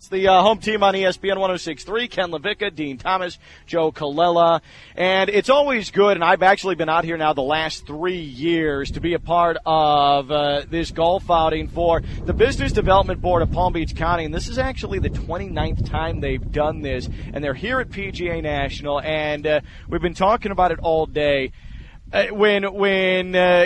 It's the home team on ESPN 106.3, Ken Levicka, Dean Thomas, Joe Colella. And it's always good, and I've actually been out here now the last 3 years to be a part of this golf outing for the Business Development Board of Palm Beach County. And this is actually the 29th time they've done this. And they're here at PGA National, and we've been talking about it all day. When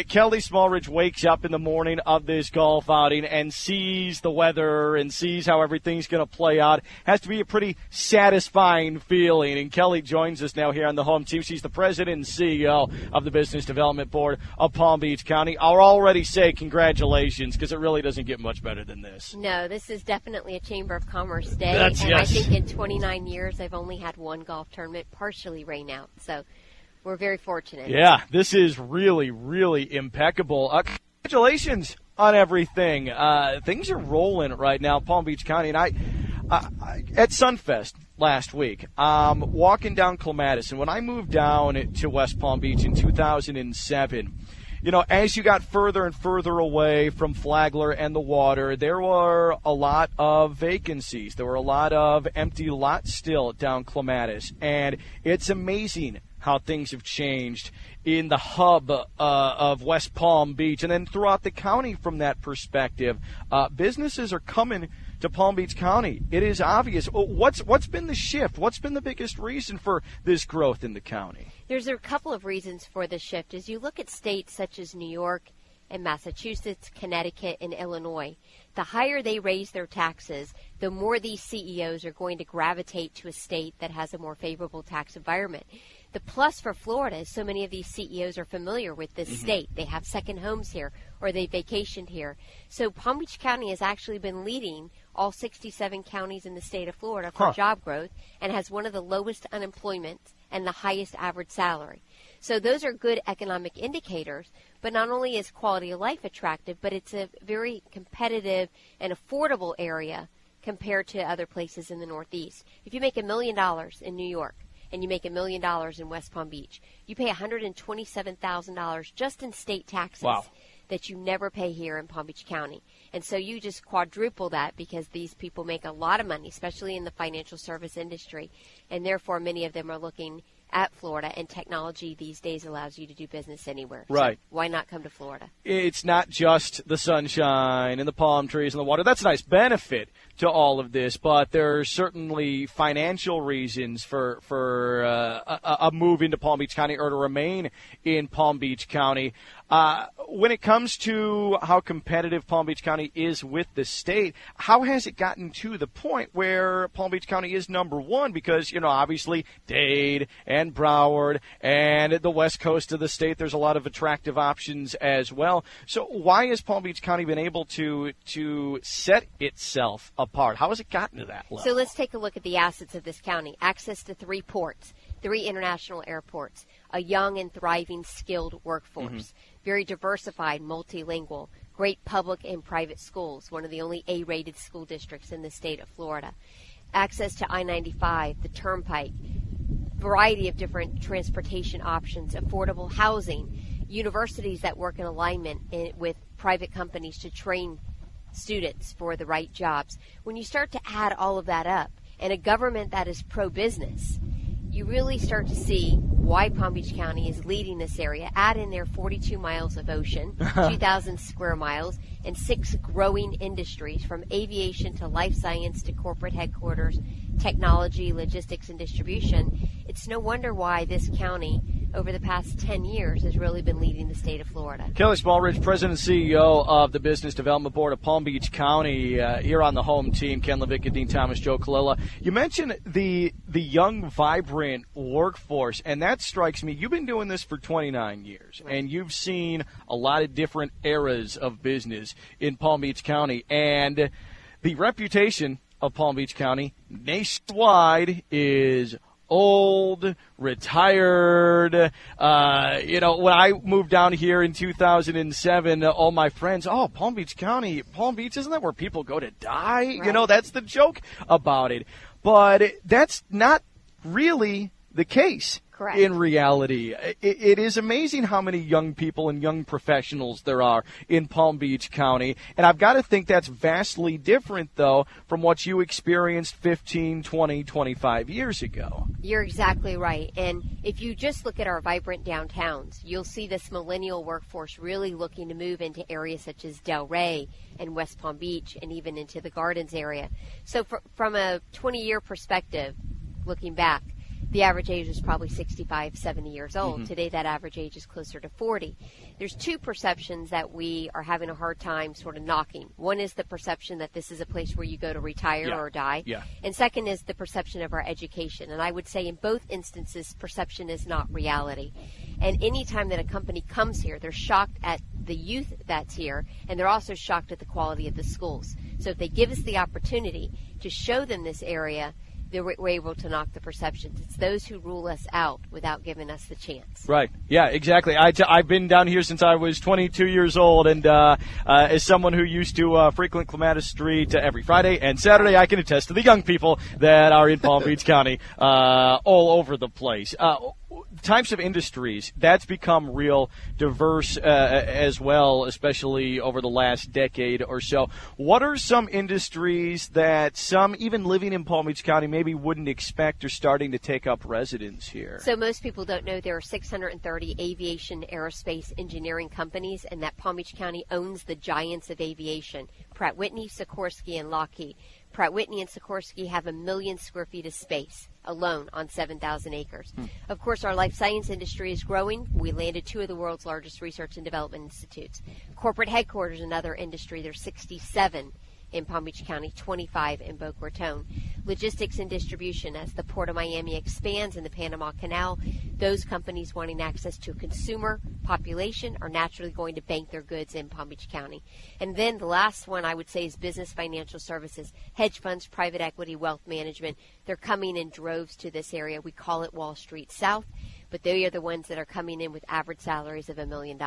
Kelly Smallridge wakes up in the morning of this golf outing and sees the weather and sees how everything's going to play out, has to be a pretty satisfying feeling. And Kelly joins us now here on the home team. She's the president and CEO of the Business Development Board of Palm Beach County. I'll already say congratulations, because it really doesn't get much better than this. No, this is definitely a Chamber of Commerce day. Yes. I think in 29 years I've only had one golf tournament partially rain out. So we're very fortunate. Yeah, this is really, really impeccable. Congratulations on everything. Things are rolling right now, Palm Beach County. And I at Sunfest last week, walking down Clematis, and when I moved down to West Palm Beach in 2007, you know, as you got further and further away from Flagler and the water, there were a lot of vacancies. There were a lot of empty lots still down Clematis. And it's amazing how things have changed in the hub of West Palm Beach, and then throughout the county from that perspective. Businesses are coming to Palm Beach County. It is obvious. What's been the shift? What's been the biggest reason for this growth in the county? There's a couple of reasons for the shift. As you look at states such as New York and Massachusetts, Connecticut, and Illinois, the higher they raise their taxes, the more these CEOs are going to gravitate to a state that has a more favorable tax environment. The plus for Florida is so many of these CEOs are familiar with this state. They have second homes here, or they vacationed here. So Palm Beach County has actually been leading all 67 counties in the state of Florida for job growth, and has one of the lowest unemployment and the highest average salary. So those are good economic indicators, but not only is quality of life attractive, but it's a very competitive and affordable area compared to other places in the Northeast. If you make $1 million in New York, and you make $1 million in West Palm Beach, you pay $127,000 just in state taxes that you never pay here in Palm Beach County. And so you just quadruple that, because these people make a lot of money, especially in the financial service industry, and therefore many of them are looking at Florida, and technology these days allows you to do business anywhere. Right. So why not come to Florida? It's not just the sunshine and the palm trees and the water. That's a nice benefit to all of this, but there are certainly financial reasons for a move into Palm Beach County, or to remain in Palm Beach County. When it comes to how competitive Palm Beach County is with the state, how has it gotten to the point where Palm Beach County is number one? Because, you know, obviously Dade and Broward and the west coast of the state, there's a lot of attractive options as well. So why has Palm Beach County been able to set itself apart? How has it gotten to that level? So let's take a look at the assets of this county. Access to 3 ports, 3 international airports, a young and thriving skilled workforce, very diversified, multilingual, great public and private schools, one of the only A-rated school districts in the state of Florida, access to I-95, the Turnpike, variety of different transportation options, affordable housing, universities that work in alignment with private companies to train students for the right jobs. When you start to add all of that up, and a government that is pro-business, you really start to see why Palm Beach County is leading this area. Add in there 42 miles of ocean, 2,000 square miles, and 6 growing industries, from aviation to life science to corporate headquarters, technology, logistics, and distribution. It's no wonder why this county, over the past 10 years, has really been leading the state of Florida. Kelly Smallridge, President and CEO of the Business Development Board of Palm Beach County, here on the home team. Ken Levicka, Dean Thomas, Joe Colella. You mentioned the young, vibrant workforce, and that strikes me. You've been doing this for 29 years, and you've seen a lot of different eras of business in Palm Beach County, and the reputation of Palm Beach County nationwide is old, retired. When I moved down here in 2007, all my friends, Palm Beach County, Palm Beach, isn't that where people go to die? Right. That's the joke about it. But that's not really the case. Correct. In reality. It is amazing how many young people and young professionals there are in Palm Beach County. And I've got to think that's vastly different, though, from what you experienced 15, 20, 25 years ago. You're exactly right. And if you just look at our vibrant downtowns, you'll see this millennial workforce really looking to move into areas such as Del Rey and West Palm Beach and even into the Gardens area. So from a 20-year perspective, looking back, the average age is probably 65, 70 years old. Mm-hmm. Today, that average age is closer to 40. There's two perceptions that we are having a hard time sort of knocking. One is the perception that this is a place where you go to retire or die. Yeah. And second is the perception of our education. And I would say in both instances, perception is not reality. And any time that a company comes here, they're shocked at the youth that's here, and they're also shocked at the quality of the schools. So if they give us the opportunity to show them this area, we're able to knock the perceptions. It's those who rule us out without giving us the chance. Right. Yeah, exactly. I've been down here since I was 22 years old, and as someone who used to frequent Clematis Street every Friday and Saturday, I can attest to the young people that are in Palm Beach County all over the place. Types of industries, that's become real diverse as well, especially over the last decade or so. What are some industries that some, even living in Palm Beach County, maybe wouldn't expect are starting to take up residence here? So most people don't know there are 630 aviation aerospace engineering companies, and that Palm Beach County owns the giants of aviation, Pratt Whitney, Sikorsky, and Lockheed. Pratt Whitney and Sikorsky have 1 million square feet of space alone on 7,000 acres. Of course, our life science industry is growing. We landed 2 of the world's largest research and development institutes. Corporate headquarters, another industry, there's 67 in Palm Beach County, 25 in Boca Raton. Logistics and distribution, as the Port of Miami expands in the Panama Canal, those companies wanting access to a consumer population are naturally going to bank their goods in Palm Beach County. And then the last one I would say is business financial services, hedge funds, private equity, wealth management. They're coming in droves to this area. We call it Wall Street South, but they are the ones that are coming in with average salaries of $1 million.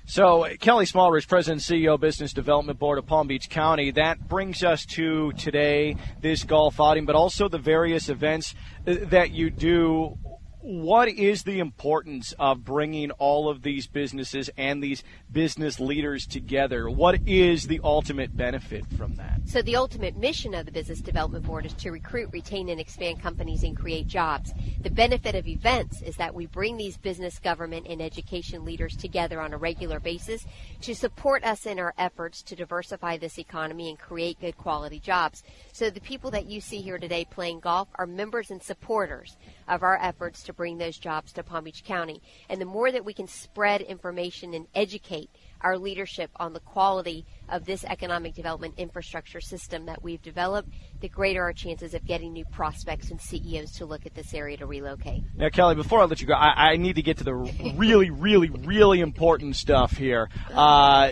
So, Kelly Smallridge, President and CEO, Business Development Board of Palm Beach County. That brings us to today, this golf outing, but also the various events that you do. What is the importance of bringing all of these businesses and these business leaders together? What is the ultimate benefit from that? So the ultimate mission of the Business Development Board is to recruit, retain, and expand companies and create jobs. The benefit of events is that we bring these business, government, and education leaders together on a regular basis to support us in our efforts to diversify this economy and create good quality jobs. So the people that you see here today playing golf are members and supporters of our efforts to bring those jobs to Palm Beach County. And the more that we can spread information and educate our leadership on the quality of this economic development infrastructure system that we've developed, the greater our chances of getting new prospects and CEOs to look at this area to relocate. Now, Kelly, before I let you go, I need to get to the really, really, really important stuff here.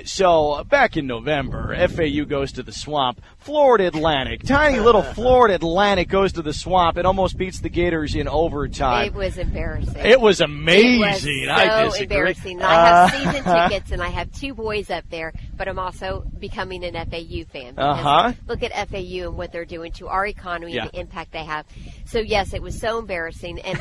So back in November, FAU goes to the Swamp. Florida Atlantic, tiny little Florida Atlantic goes to the Swamp. It almost beats the Gators in overtime. It was embarrassing. It was amazing. It was so I disagree. embarrassing. I have season tickets, and I have 2 boys up there, but I'm also becoming an FAU fan. Look at FAU and what they're doing to our economy and the impact they have. So, yes, it was so embarrassing. And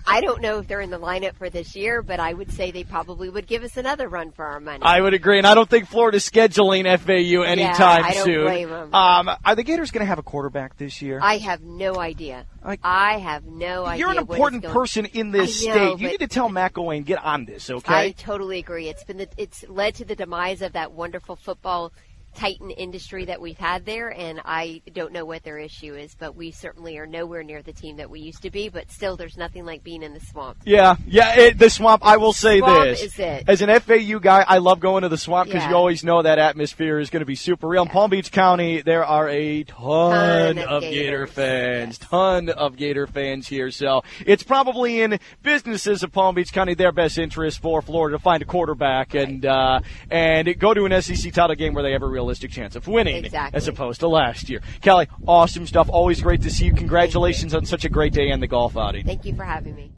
I don't know if they're in the lineup for this year, but I would say they probably would give us another run for our money. I would agree, and I don't think Florida's scheduling FAU anytime I don't soon. blame them. Are the Gators going to have a quarterback this year? I have no idea. I have no idea. You're an important person in this state. You need to tell McElwain, get on this, okay? I totally agree. It's led to the demise of that wonderful football titan industry that we've had there, and I don't know what their issue is, but we certainly are nowhere near the team that we used to be, but still there's nothing like being in the Swamp. The Swamp, I will say Swamp this. Is it. As an FAU guy, I love going to the Swamp because you always know that atmosphere is going to be super real. In Palm Beach County, there are a ton of Gator fans, ton of Gator fans here, so it's probably in businesses of Palm Beach County their best interest for Florida to find a quarterback and go to an SEC title game where they have a realistic chance of winning as opposed to last year. Kelly, awesome stuff. Always great to see you. Congratulations on such a great day and the golf outing. Thank you for having me.